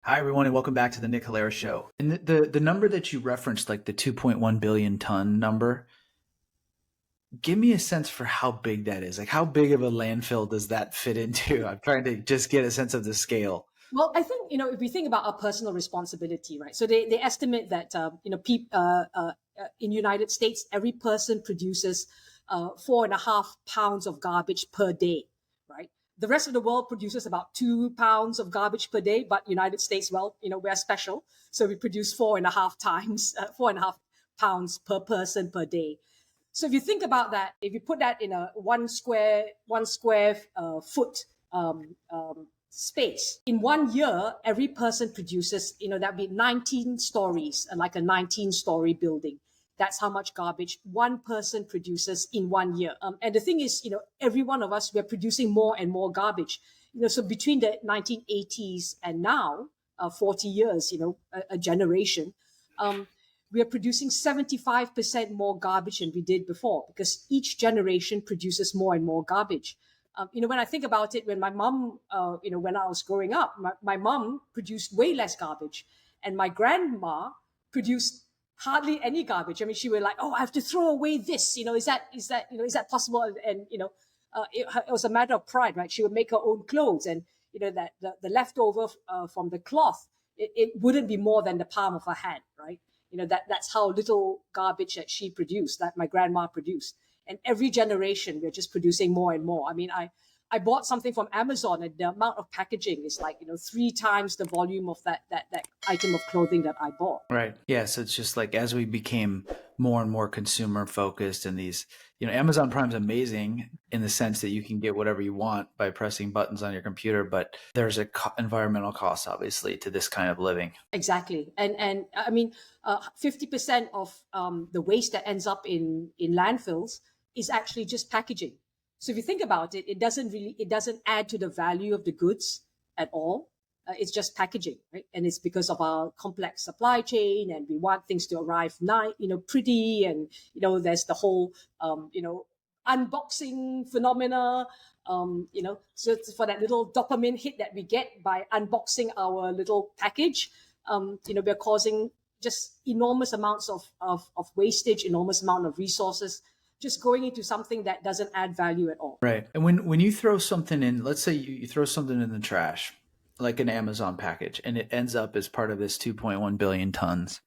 Hi, everyone, and welcome back to the Nick Hilaire Show. And the number that you referenced, like the 2.1 billion ton number, give me a sense for how big that is. Like, how big of a landfill does that fit into? I'm trying to just get a sense of the scale. Well, I think, if we think about our personal responsibility, right? So they estimate that, in United States, every person produces 4.5 pounds of garbage per day, right? The rest of the world produces about 2 pounds of garbage per day, but United States, well, we're special. So we produce 4.5 pounds per person per day. So if you think about that, if you put that in a one square foot space, in 1 year, every person produces, that'd be 19 stories, like a 19-story building. That's how much garbage one person produces in 1 year. And the thing is, every one of us, we're producing more and more garbage. So between the 1980s and now, 40 years, a generation, we are producing 75% more garbage than we did before because each generation produces more and more garbage. When I think about it, when my mom, when I was growing up, my mom produced way less garbage, and my grandma produced hardly any garbage. I mean, she would like, oh, I have to throw away this. Is that possible? And it was a matter of pride, right? She would make her own clothes, and that the leftover from the cloth, it wouldn't be more than the palm of her hand, right? That's how little garbage that she produced, that my grandma produced. And every generation, we're just producing more and more. I mean, I bought something from Amazon, and the amount of packaging is like 3 times the volume of that item of clothing that I bought. Right. Yeah. So it's just like as we became more and more consumer focused, and these, Amazon Prime's amazing in the sense that you can get whatever you want by pressing buttons on your computer, but there's a environmental cost, obviously, to this kind of living. Exactly. And I mean, 50% of the waste that ends up in landfills is actually just packaging. So if you think about it, it doesn't add to the value of the goods at all. It's just packaging, right? And it's because of our complex supply chain, and we want things to arrive nice, pretty, and there's the whole unboxing phenomena. So it's for that little dopamine hit that we get by unboxing our little package. We're causing just enormous amounts of wastage, enormous amount of resources, just going into something that doesn't add value at all. Right. And when you throw something in, let's say you throw something in the trash, like an Amazon package, and it ends up as part of this 2.1 billion tons,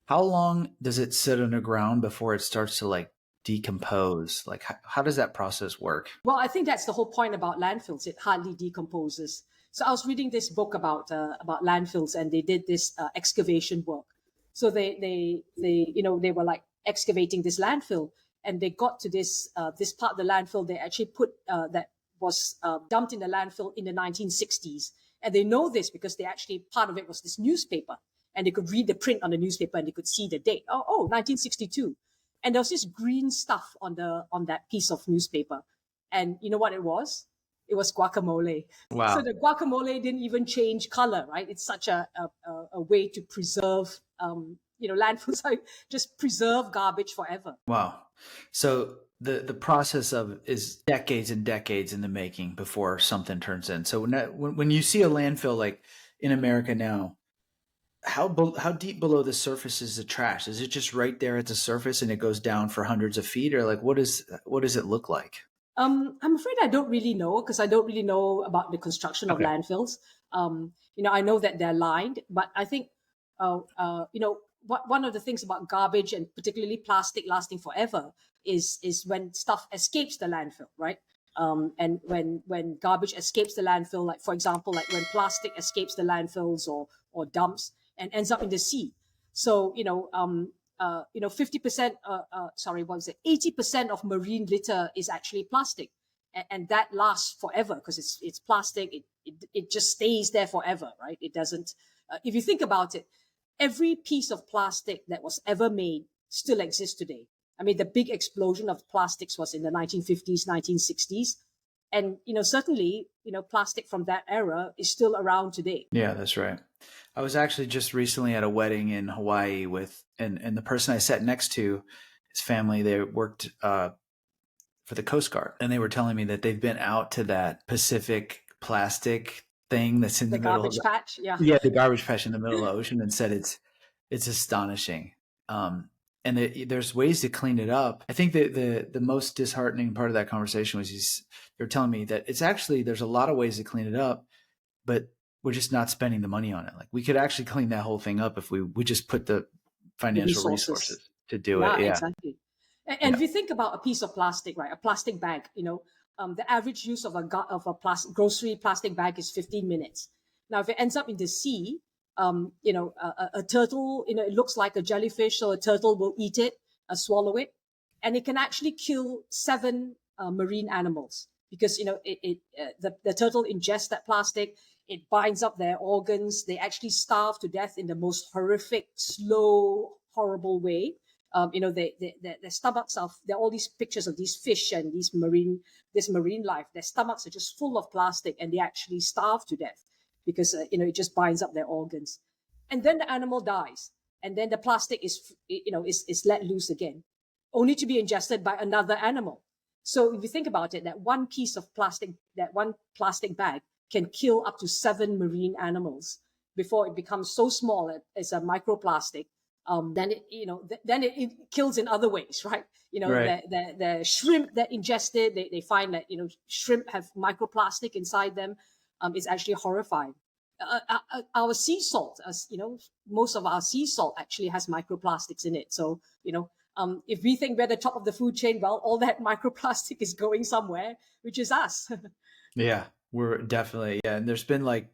how long does it sit underground before it starts to like decompose? Like, how does that process work? Well, I think that's the whole point about landfills. It hardly decomposes. So I was reading this book about landfills, and they did this excavation work. So they were like excavating this landfill, and they got to this part of the landfill. They actually put that was dumped in the landfill in the 1960s, and they know this because they actually, part of it was this newspaper, and they could read the print on the newspaper, and they could see the date. Oh, 1962. And there was this green stuff on that piece of newspaper, and you know what it was? It was guacamole. So Wow. the guacamole didn't even change color, right? It's such a way to preserve, landfills just preserve garbage forever. Wow. So the process of is decades and decades in the making before something turns in. So when you see a landfill like in America now, how deep below the surface is the trash? Is it just right there at the surface and it goes down for hundreds of feet, or like what does it look like? I'm afraid I don't really know because I don't really know about the construction of Okay. landfills. I know that they're lined, but I think, one of the things about garbage, and particularly plastic lasting forever, is when stuff escapes the landfill, right? And when garbage escapes the landfill, like for example, like when plastic escapes the landfills or dumps and ends up in the sea. So 50%, sorry, what was it? 80% of marine litter is actually plastic, and that lasts forever because it's plastic. It just stays there forever, right? It doesn't. If you think about it, every piece of plastic that was ever made still exists today. I mean, the big explosion of plastics was in the 1950s, 1960s. And, certainly, plastic from that era is still around today. Yeah, that's right. I was actually just recently at a wedding in Hawaii with, and the person I sat next to, his family, they worked for the Coast Guard, and they were telling me that they've been out to that Pacific plastic thing that's in The the middle of garbage patch. Yeah. the garbage patch in the middle of the ocean, and said it's astonishing. And there's ways to clean it up. I think that the most disheartening part of that conversation was they're telling me that it's actually, there's a lot of ways to clean it up, but we're just not spending the money on it. Like, we could actually clean that whole thing up if we just put the The financial resources. resources to do Yeah, it. Yeah. exactly. And Yeah. if you think about a piece of plastic, right, a plastic bag, the average use of a grocery plastic bag is 15 minutes. Now, if it ends up in the sea, a turtle, it looks like a jellyfish, so a turtle will eat it, swallow it, and it can actually kill 7 marine animals because the turtle ingests that plastic. It binds up their organs. They actually starve to death in the most horrific, slow, horrible way. Their stomachs are, there are all these pictures of these fish and this marine life. Their stomachs are just full of plastic, and they actually starve to death because it just binds up their organs. And then the animal dies, and then the plastic is let loose again, only to be ingested by another animal. So if you think about it, that one piece of plastic, that one plastic bag can kill up to 7 marine animals before it becomes so small as a microplastic. Then it kills in other ways, right? Right. The shrimp that ingested, they find that shrimp have microplastic inside them. It's actually horrifying. Our sea salt, as most of our sea salt actually has microplastics in it. So if we think we're the top of the food chain, well, all that microplastic is going somewhere, which is us. Yeah. We're definitely, yeah. And there's been like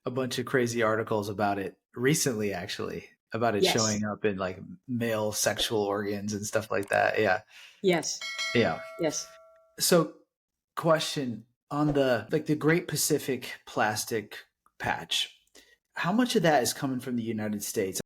a bunch of crazy articles about it recently, actually, about it Yes, showing up in like male sexual organs and stuff like that. Yeah. yes, Yeah. yes. So, question on the Great Pacific plastic patch. How much of that is coming from the United States?